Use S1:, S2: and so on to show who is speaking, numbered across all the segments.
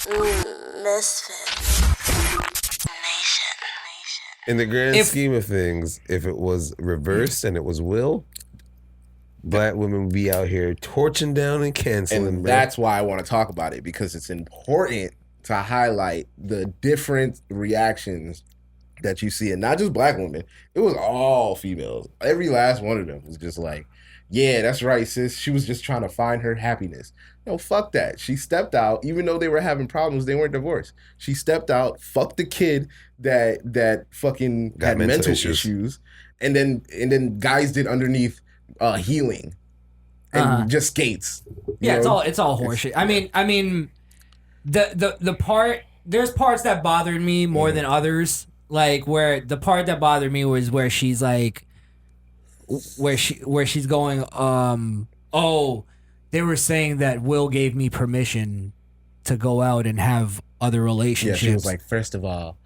S1: Misfit Nation.
S2: In the grand scheme of things, if it was reversed and it was Will, black women would be out here torching down and canceling.
S3: And that's why I want to talk about it, because it's important to highlight the different reactions that you see, and not just black women. It was all females. Every last one of them was just like, yeah, that's right, sis. She was just trying to find her happiness. No, fuck that. She stepped out, even though they were having problems. They weren't divorced. She stepped out, fucked the kid that fucking had mental issues, and then guys did underneath healing and just skates.
S4: Yeah, it's all horseshit. I mean, the part, there's parts that bothered me more than others. Like where the part that bothered me was where she's like, where she's going, oh, they were saying that Will gave me permission to go out and have other relationships.
S3: Yeah, she was like, first of all,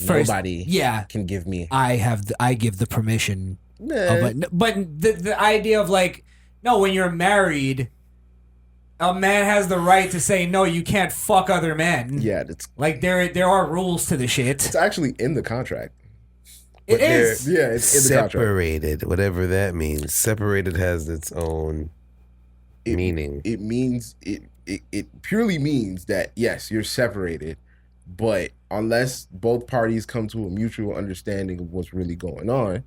S3: nobody can give me.
S4: I give the permission.
S3: Nah.
S4: But the idea of like, no, when you're married, a man has the right to say, no, you can't fuck other men.
S3: Yeah, it's
S4: like there are rules to the shit.
S3: It's actually in the contract.
S4: It is.
S3: Yeah, it's in the contract.
S2: Separated, whatever that means. Separated has its own meaning.
S3: It means it purely means that yes, you're separated, but unless both parties come to a mutual understanding of what's really going on,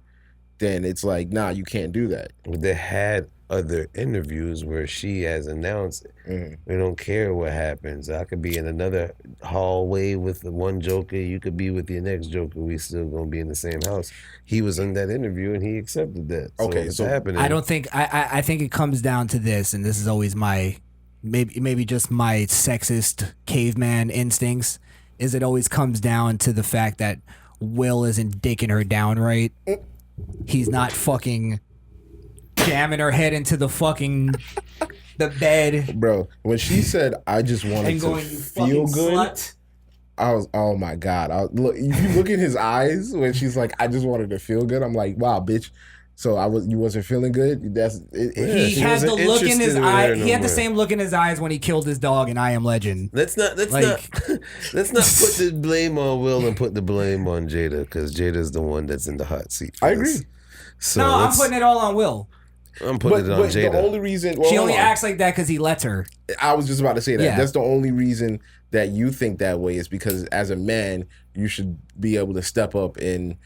S3: then it's like, nah, you can't do that.
S2: They had other interviews where she has announced, we don't care what happens. I could be in another hallway with the one joker. You could be with your next joker. We still gonna be in the same house. He was in that interview and he accepted that. So
S3: okay,
S2: it's
S3: so
S2: happening.
S4: I don't think I think it comes down to this, and this is always my maybe just my sexist caveman instincts. Is it always comes down to the fact that Will isn't dicking her down right. He's not fucking jamming her head into the bed.
S3: Bro, when she said, I just wanted to feel good,
S4: slut.
S3: I was, oh my God. Look, if you look in his eyes when she's like, I just wanted to feel good, I'm like, wow, bitch. So you wasn't feeling good?
S4: He had the look in his eye. He had the same look in his eyes when he killed his dog in I Am Legend.
S2: Let's not put the blame on Will and put the blame on Jada, because Jada's the one that's in the hot seat.
S3: I agree.
S2: So
S4: no, I'm putting it all on Will.
S2: I'm putting it on Jada.
S3: The only reason
S4: she only acts like that because he lets her.
S3: I was just about to say that.
S4: Yeah.
S3: That's the only reason that you think that way, is because as a man, you should be able to step up and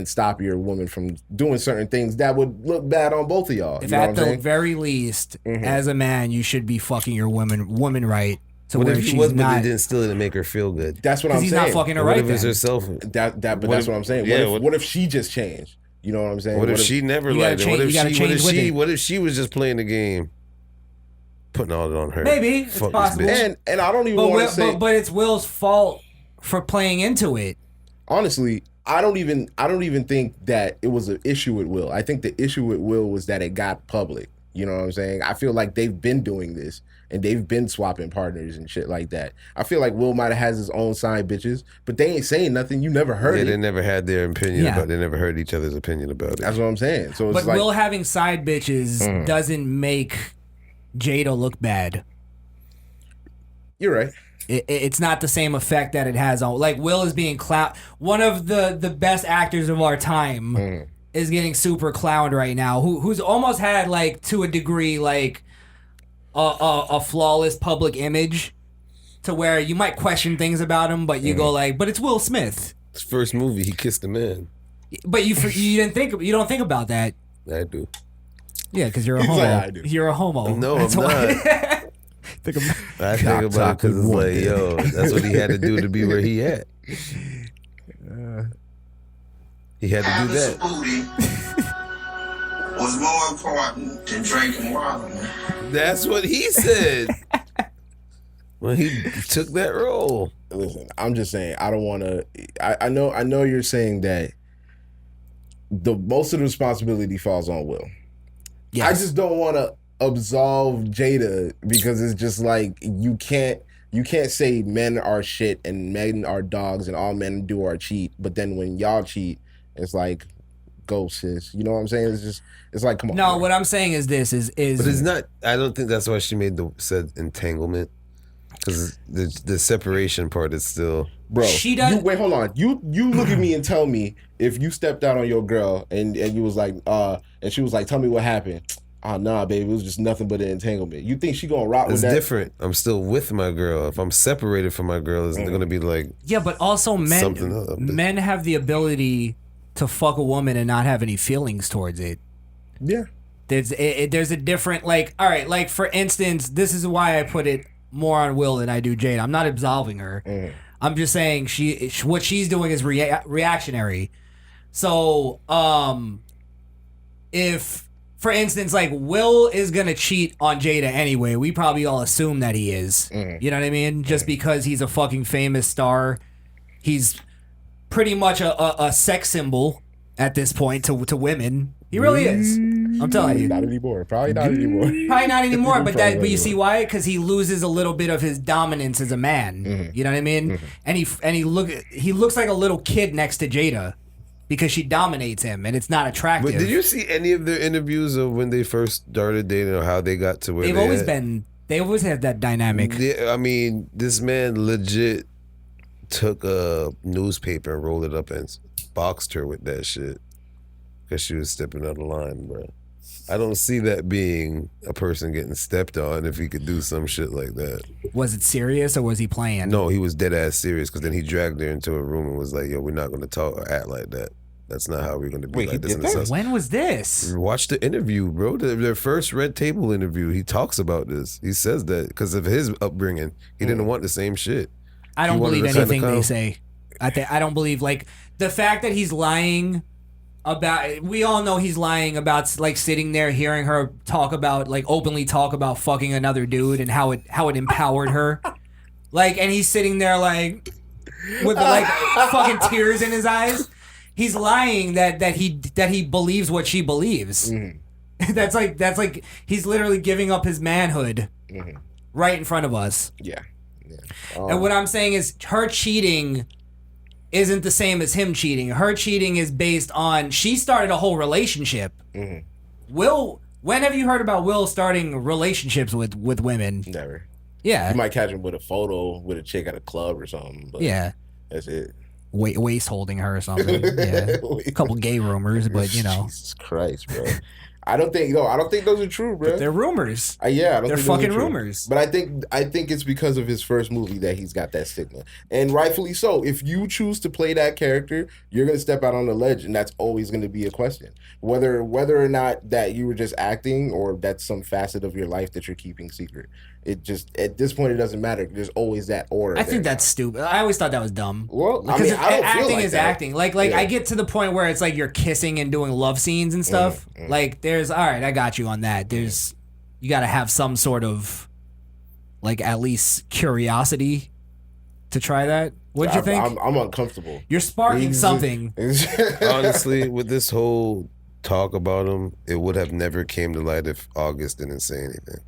S3: stop your woman from doing certain things that would look bad on both of y'all.
S4: If at the very least, as a man, you should be fucking your woman right. So
S2: what
S4: where
S2: if
S4: she's
S2: he was,
S4: not,
S2: but they still didn't make her feel good?
S3: That's what I'm saying.
S4: He's not fucking her right.
S2: What if it's herself?
S3: But that's what I'm saying.
S2: Yeah,
S3: what if she just changed? You know what I'm saying?
S2: What if she never liked it? What if she was just playing the game, putting all it on her?
S4: Maybe it's possible.
S3: And I don't even want to say,
S4: but it's Will's fault for playing into it.
S3: Honestly, I don't even think that it was an issue with Will. I think the issue with Will was that it got public. You know what I'm saying? I feel like they've been doing this and they've been swapping partners and shit like that. I feel like Will might have has his own side bitches, but they ain't saying nothing. You never heard it.
S2: They never had their opinion about it. They never heard each other's opinion about it.
S3: That's what I'm saying. So it's
S4: but Will having side bitches doesn't make Jada look bad.
S3: You're right.
S4: It's not the same effect that it has on, like, Will is being one of the best actors of our time is getting super clowned right now, who's almost had, like, to a degree, like a flawless public image, to where you might question things about him, but you go like, but it's Will Smith.
S2: His first movie, he kissed a man.
S4: But you don't think about that.
S2: I do.
S4: Yeah, because you're a homo.
S3: Like, I do.
S4: You're a homo.
S2: No,
S4: That's
S2: I'm
S4: why.
S2: not. I think about it because it's like, yo, that's what he had to do to be where he at. He had to do that.
S5: Was more important than drinking water, man.
S2: That's what he said when he took that role.
S3: Listen, I'm just saying, I don't want to. I know you're saying that the most of the responsibility falls on Will. Yes. I just don't want to absolve Jada, because it's just like you can't say men are shit and men are dogs and all men do are cheat, but then when y'all cheat, it's like, go sis. You know what I'm saying? It's like, come on.
S4: No,
S3: man.
S4: what I'm saying is this is
S2: but it's not. I don't think that's why she said entanglement. Because the separation part is still.
S3: Bro,
S4: She does-
S3: wait, hold on. You look at me and tell me if you stepped out on your girl and you was like, and she was like, tell me what happened. Oh, nah, baby, it was just nothing but an entanglement. You think she gonna rock with
S2: It's
S3: that?
S2: different. I'm still with my girl. If I'm separated from my girl, it's gonna be like.
S4: Yeah, but also
S2: Something up.
S4: men have the ability to fuck a woman and not have any feelings towards it.
S3: Yeah.
S4: There's a different, like, all right, like for instance, this is why I put it more on Will than I do Jada. I'm not absolving her. I'm just saying what she's doing is reactionary. So if, for instance, like Will is gonna cheat on Jada anyway, we probably all assume that he is. You know what I mean? Just because he's a fucking famous star, he's pretty much a sex symbol at this point to women. He really is. I'm telling you.
S3: Not anymore. Probably not anymore.
S4: Probably not anymore, but
S3: Probably
S4: but you
S3: not
S4: see why? Because he loses a little bit of his dominance as a man. You know what I mean? And he looks like a little kid next to Jada because she dominates him, and it's not attractive.
S2: But did you see any of their interviews of when they first started dating or how they got to where
S4: They've
S2: they
S4: always
S2: at?
S4: been. They always had that dynamic.
S2: I mean, this man legit took a newspaper and rolled it up and boxed her with that shit because she was stepping out of line, bro. I don't see that being a person getting stepped on if he could do some shit like that.
S4: Was it serious or was he playing?
S2: No, he was dead ass serious because then he dragged her into a room and was like, "Yo, we're not going to talk or act like that. That's not how we're going to be
S3: Wait,
S2: like
S3: he
S2: this."
S3: did
S2: in the
S3: that?
S2: sense."
S4: When was this?
S2: Watch the interview, bro. Their first Red Table interview. He talks about this. He says that because of his upbringing, he didn't want the same shit.
S4: I don't
S2: He wanted
S4: believe
S2: to
S4: anything
S2: kinda
S4: they
S2: come.
S4: say. I don't believe, like, the fact that he's lying about. We all know he's lying about, like, sitting there hearing her talk about, like, openly talk about fucking another dude and how it empowered her. Like, and he's sitting there like with like fucking tears in his eyes. He's lying that he believes what she believes. That's like he's literally giving up his manhood right in front of us.
S3: Yeah.
S4: And what I'm saying is her cheating isn't the same as him cheating. Her cheating is based on she started a whole relationship. Will, when have you heard about Will starting relationships with women?
S3: Never.
S4: Yeah.
S3: You might catch him with a photo with a chick at a club or something. But
S4: Yeah.
S3: that's it.
S4: Waist holding her or something. Yeah. A couple gay rumors, but you know.
S3: Jesus Christ, bro. I don't think those are true, bro.
S4: They're rumors.
S3: Yeah, I don't
S4: They're
S3: think those are
S4: fucking
S3: true.
S4: rumors.
S3: But I think it's because of his first movie that he's got that stigma, and rightfully so. If you choose to play that character, you're gonna step out on the ledge, and that's always gonna be a question. Whether or not that you were just acting or that's some facet of your life that you're keeping secret. It just at this point it doesn't matter. There's always that order.
S4: I think that's stupid. I always thought that was dumb.
S3: Well, I
S4: Because
S3: mean, I don't feel
S4: acting
S3: like
S4: is
S3: that.
S4: acting. Like
S3: Yeah.
S4: I get to the point where it's like you're kissing and doing love scenes and stuff. Like there's all right, I got you on that. There's you got to have some sort of like at least curiosity to try that. What'd you think?
S3: I'm uncomfortable.
S4: You're sparking something.
S2: Honestly, with this whole talk about him, it would have never came to light if August didn't say anything.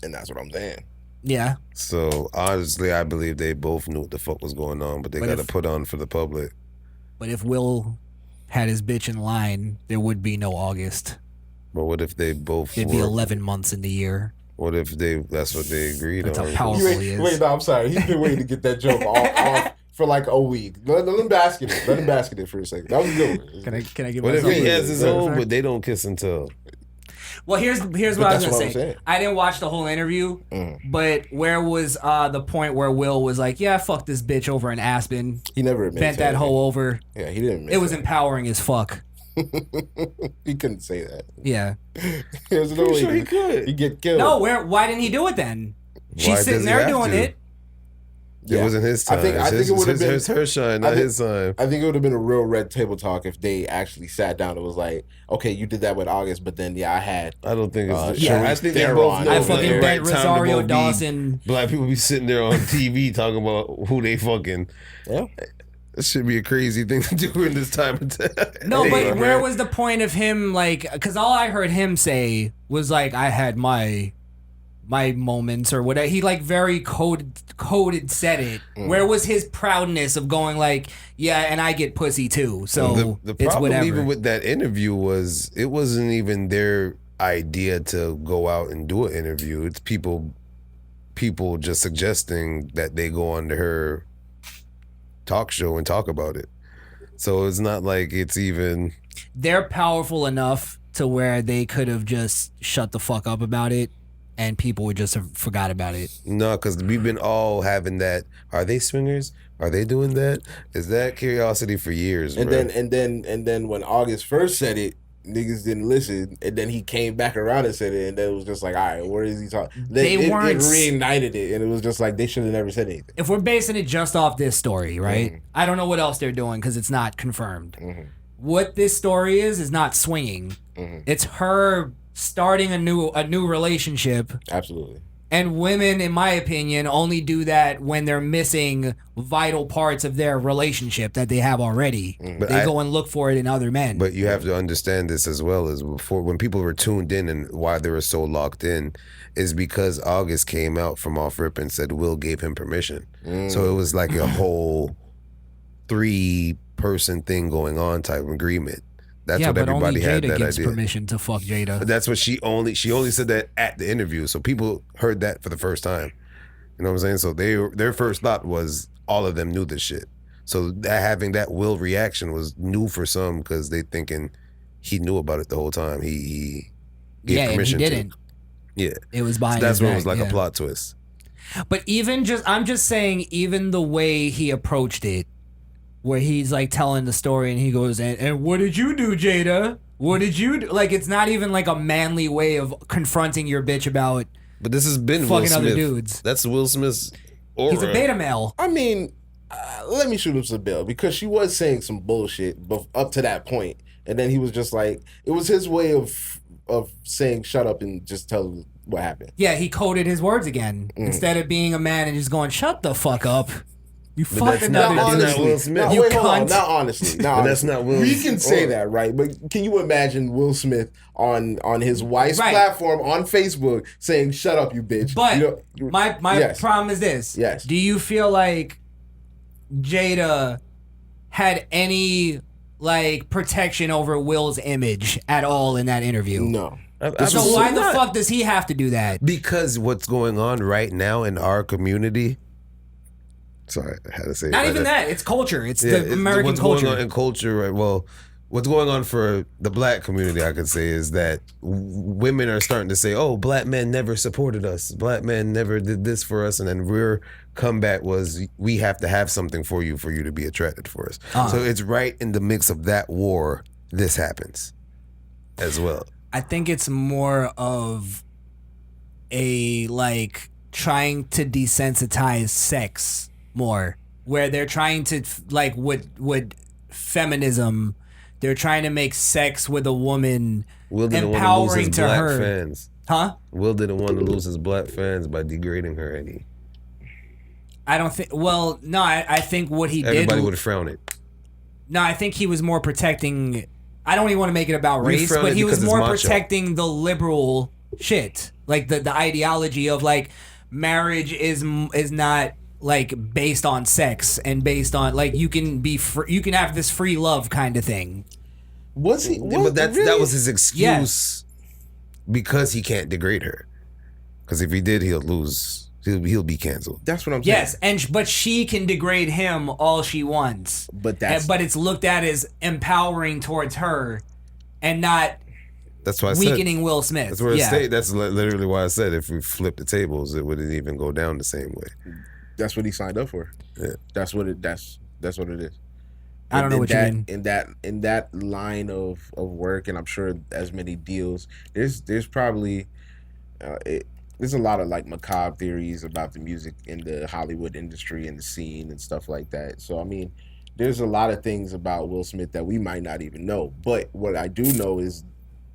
S3: And that's what I'm saying.
S4: Yeah.
S2: So honestly, I believe they both knew what the fuck was going on, but they got to put on for the public.
S4: But if Will had his bitch in line, there would be no August.
S2: But what if they both?
S4: It'd be 11 months in the year.
S2: What if that's what they agreed
S4: That's
S2: on?
S4: how powerful he is.
S3: Wait, no, I'm sorry. He's been waiting to get that joke off for like a week. Let him basket it. Let him basket it for a second. That was a good one.
S4: Can I give
S2: What if
S4: myself
S2: he
S4: a-
S2: has his own, but they don't kiss and tell?
S4: Well, here's what I was
S3: that's
S4: gonna
S3: what I'm
S4: say.
S3: saying.
S4: I didn't watch the whole interview, but where was the point where Will was like, "Yeah, fuck this bitch over in Aspen,
S3: He never admitted
S4: bent
S3: to
S4: that
S3: anything.
S4: hoe over."
S3: Yeah, he didn't admit
S4: It was
S3: that.
S4: empowering as fuck.
S3: He couldn't say that.
S4: Yeah.
S3: There's no way
S2: sure he could.
S3: He'd get killed.
S4: No, why didn't he do it then? She's
S2: Why
S4: sitting
S2: does he
S4: there
S2: have
S4: doing
S2: to?
S4: it.
S2: It wasn't his time.
S3: I think
S2: It's
S3: it would have been
S2: her shine, not his time.
S3: I think it would have been a real red table talk if they actually sat down and was like, "Okay, you did that with August, but then I had."
S2: I don't think it's.
S3: Yeah,
S2: I think they
S3: they're
S2: both
S3: on.
S2: know
S4: I
S2: the
S4: fucking
S2: right
S4: bet
S2: time to
S4: Rosario
S2: both be-
S4: Dawson.
S2: Black people be sitting there on TV talking about who they fucking.
S3: Yeah.
S2: That should be a crazy thing to do in this time of time.
S4: No, but
S2: Hey,
S4: where
S2: man.
S4: was the point of him, like, because all I heard him say was, like, I had my moments or whatever. He, like, very coded said it. Where was his proudness of going, like, yeah, and I get pussy too, so
S2: the
S4: it's
S2: problem
S4: whatever.
S2: even with that interview was it wasn't even their idea to go out and do an interview. It's people people just suggesting that they go onto her talk show and talk about it. So it's not like it's even...
S4: They're powerful enough to where they could have just shut the fuck up about it and people would just have forgot about it.
S2: No, because we've been all having that. Are they swingers? Are they doing that? Is that curiosity for years?
S3: And
S2: bro.
S3: then when August first said it, niggas didn't listen, and then he came back around and said it, and then it was just like, all right, what is he talking? It reignited it, and it was just like they should have never said anything.
S4: If we're basing it just off this story, right? I don't know what else they're doing because it's not confirmed. What this story is not swinging. It's her starting a new relationship.
S3: Absolutely.
S4: And women, in my opinion, only do that when they're missing vital parts of their relationship that they have already.
S2: But
S4: they go and look for it in other men.
S2: But you have to understand this as well, as before, when people were tuned in and why they were so locked in is because August came out from off rip and said Will gave him permission. So it was like a whole 3-person thing going on type agreement. That's what everybody had that
S4: gives
S2: idea.
S4: Permission to fuck Jada.
S2: But that's what she only said that at the interview, so people heard that for the first time. You know what I'm saying? So their first thought was all of them knew this shit. So having that Will reaction was new for some because they thinking he knew about it the whole time. He gave permission
S4: and he didn't.
S2: Yeah,
S4: it was behind.
S2: So that's when it was
S4: back,
S2: like a plot twist.
S4: But I'm just saying, even the way he approached it. Where he's like telling the story and he goes, and what did you do, Jada? What did you do? Like, it's not even like a manly way of confronting your bitch about
S2: But this has been
S4: fucking
S2: Will Smith.
S4: other dudes.
S2: That's Will Smith's aura.
S4: He's a beta male.
S3: I mean, let me shoot him some bill because she was saying some bullshit up to that point. And then he was just like, it was his way of saying shut up and just tell what happened.
S4: Yeah, he coded his words again. Instead of being a man and just going, shut the fuck up. You fucking
S2: not
S4: another dude.
S2: Will Smith.
S3: You
S4: cunt.
S3: Not honestly.
S2: But that's not Will.
S3: We can say that, right? But can you imagine Will Smith on his wife's platform on Facebook saying, shut up, you bitch?
S4: But my problem is this.
S3: Yes.
S4: Do you feel like Jada had any like protection over Will's image at all in that interview?
S3: No.
S4: So why the fuck does he have to do that?
S2: Because what's going on right now in our community... Sorry, I had to say
S4: Not
S2: it.
S4: even that. It's culture. It's the American
S2: what's
S4: culture.
S2: Going on in culture, right? Well, what's going on for the black community, I could say, is that women are starting to say, oh, black men never supported us. Black men never did this for us. And then their comeback was, we have to have something for you to be attracted for us. So it's right in the mix of that war, this happens as well.
S4: I think it's more of a, like, trying to desensitize sex more, where they're trying to, like, with feminism, they're trying to make sex with a woman
S2: Will didn't
S4: empowering
S2: want to lose his
S4: to
S2: black
S4: her.
S2: fans.
S4: Huh?
S2: Will didn't want to lose his black fans by degrading her any.
S4: I don't think. Well, no, I think what he
S2: Everybody
S4: did.
S2: would frown it.
S4: No, I think he was more protecting. I don't even want to make it about race,
S2: frown
S4: but
S2: it
S4: he was
S2: because it's
S4: more
S2: macho.
S4: protecting the liberal shit, like the ideology of like marriage is not like based on sex and based on like you can be you can have this free love kind of thing.
S3: Was he?
S2: But that was his excuse
S4: Yes.
S2: because he can't degrade her. Because if he did, he'll lose. He'll be canceled.
S3: That's what I'm saying.
S4: Yes, but she can degrade him all she wants.
S3: But
S4: but it's looked at as empowering towards her, and not
S2: That's why I
S4: weakening
S2: said,
S4: Will Smith.
S2: That's where that's literally why I said if we flip the tables, it wouldn't even go down the same way.
S3: That's what he signed up for.
S2: Yeah.
S3: That's what it is.
S4: I don't know what you mean.
S3: In that line of work, and I'm sure as many deals, there's probably there's a lot of like macabre theories about the music in the Hollywood industry and the scene and stuff like that. So I mean, there's a lot of things about Will Smith that we might not even know. But what I do know is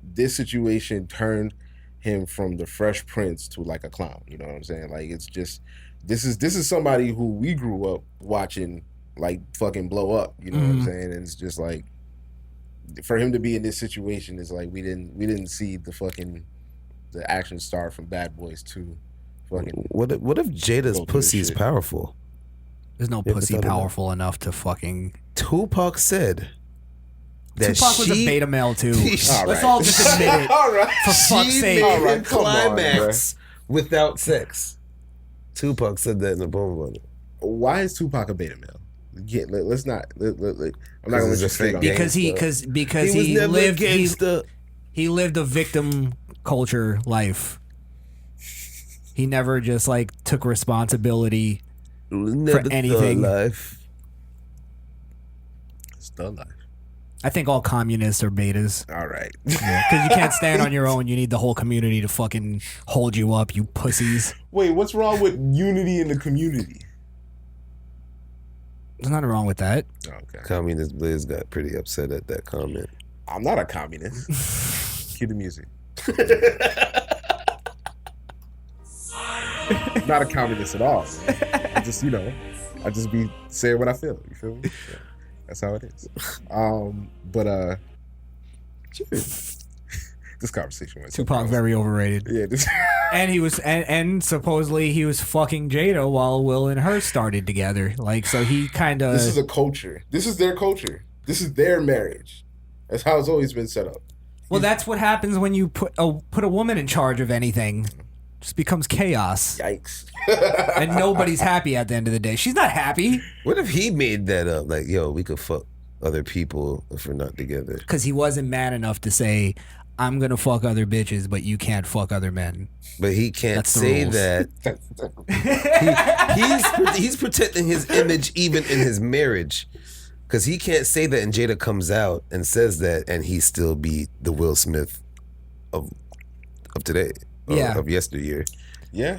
S3: this situation turned him from the Fresh Prince to like a clown. You know what I'm saying? Like it's just this is somebody who we grew up watching like fucking blow up. You know what I'm saying? And it's just like for him to be in this situation is like we didn't see the action star from Bad Boys 2. Fucking
S2: What if Jada's pussy is powerful?
S4: There's no pussy powerful enough to fucking.
S2: Tupac said that
S4: Tupac was a beta male too.
S3: All
S4: Let's
S3: right.
S4: all just admit it.
S3: All right.
S4: For fuck's
S2: She
S4: sake.
S2: made
S3: All right,
S2: him
S3: come on,
S2: climax without sex. Tupac said that in the poem about it.
S3: Why is Tupac a beta male? Let's not. I'm not gonna let
S2: he's
S3: you
S2: a
S3: straight on
S2: fake
S3: that.
S4: because
S2: He was
S4: he
S2: never a
S4: lived
S2: gangster.
S4: he lived a victim culture life. He never just like took responsibility
S2: Never
S4: for anything.
S2: life.
S3: It's the life.
S4: I think all communists are betas.
S3: All right.
S4: Because you can't stand on your own. You need the whole community to fucking hold you up, you pussies.
S3: Wait, what's wrong with unity in the community?
S4: There's nothing wrong with that.
S3: Okay.
S2: Communist Blizz got pretty upset at that comment.
S3: I'm not a communist. Cue the music. I'm not a communist at all. I just, I just be saying what I feel. You feel me? Yeah, that's how it is. This conversation went
S4: Tupac very overrated.
S3: Yeah,
S4: And he was and supposedly he was fucking Jada while Will and her started together. Like, so he kind of.
S3: This is a culture. This is their culture. This is their marriage. That's how it's always been set up.
S4: Well, that's what happens when you put a woman in charge of anything. Just becomes chaos.
S3: Yikes.
S4: And nobody's happy at the end of the day. She's not happy.
S2: What if he made that up? Like, yo, we could fuck other people if we're not together.
S4: Because he wasn't man enough to say, I'm going to fuck other bitches, but you can't fuck other men.
S2: But he can't
S4: That's the
S2: say
S4: rules.
S2: that. He's protecting his image even in his marriage. Because he can't say that and Jada comes out and says that and he still be the Will Smith of today. Of yesteryear.
S3: Yeah.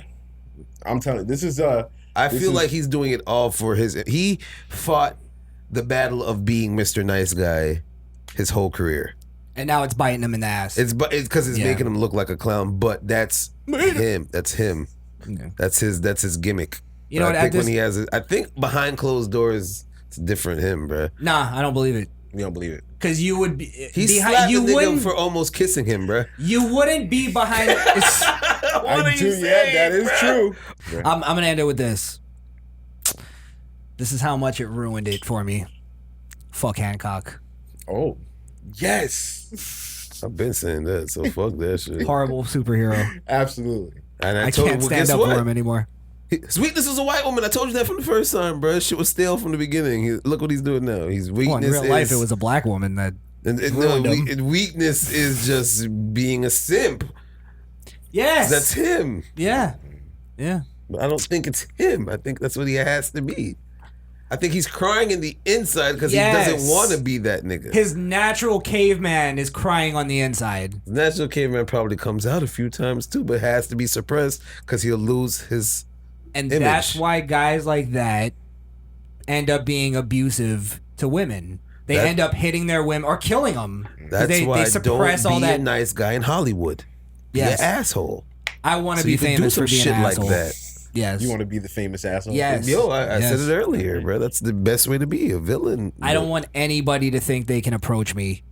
S3: I'm telling you, this is
S2: I feel like he's doing it all for he fought the battle of being Mr. Nice Guy his whole career.
S4: And now it's biting him in the ass.
S2: It's because it's making him look like a clown, but that's him. That's him.
S4: Yeah.
S2: That's his gimmick.
S4: You know what?
S2: I think when he has I think behind closed doors it's different him, bro.
S4: Nah, I don't believe it.
S3: You don't believe it.
S4: Because you would be.
S2: He slapped the nigga for almost kissing him, bro.
S4: You wouldn't be behind.
S3: I do, yeah, that is true.
S4: I'm gonna end it with this. This is how much it ruined it for me. Fuck Hancock.
S3: Oh, yes.
S2: I've been saying that, so fuck that shit.
S4: Horrible superhero.
S3: Absolutely.
S2: And
S4: I can't stand up for him anymore.
S2: Sweetness is a white woman. I told you that from the first time, bro. Shit was stale from the beginning. Look what he's doing now. He's weakness.
S4: Well, in real life, it was a black woman that.
S2: Weakness is just being a simp.
S4: Yes.
S2: That's him.
S4: Yeah. Yeah.
S2: But I don't think it's him. I think that's what he has to be. I think he's crying in the inside because he doesn't want to be that nigga.
S4: His natural caveman is crying on the inside.
S2: His natural caveman probably comes out a few times too, but has to be suppressed because he'll lose his image.
S4: That's why guys like that end up being abusive to women. They end up hitting their women or killing them.
S2: That's why
S4: they suppress
S2: don't
S4: all
S2: be
S4: that.
S2: a nice guy in Hollywood.
S4: Yes.
S2: Be an asshole.
S4: I want to
S2: So
S4: be
S2: you can do
S4: famous
S2: some
S4: for being
S2: shit
S4: an
S2: like
S4: asshole.
S2: that.
S4: Yes.
S3: You want to be the famous asshole?
S4: Yes.
S2: Yo, I said it earlier, bro. That's the best way to be a villain.
S4: I don't want anybody to think they can approach me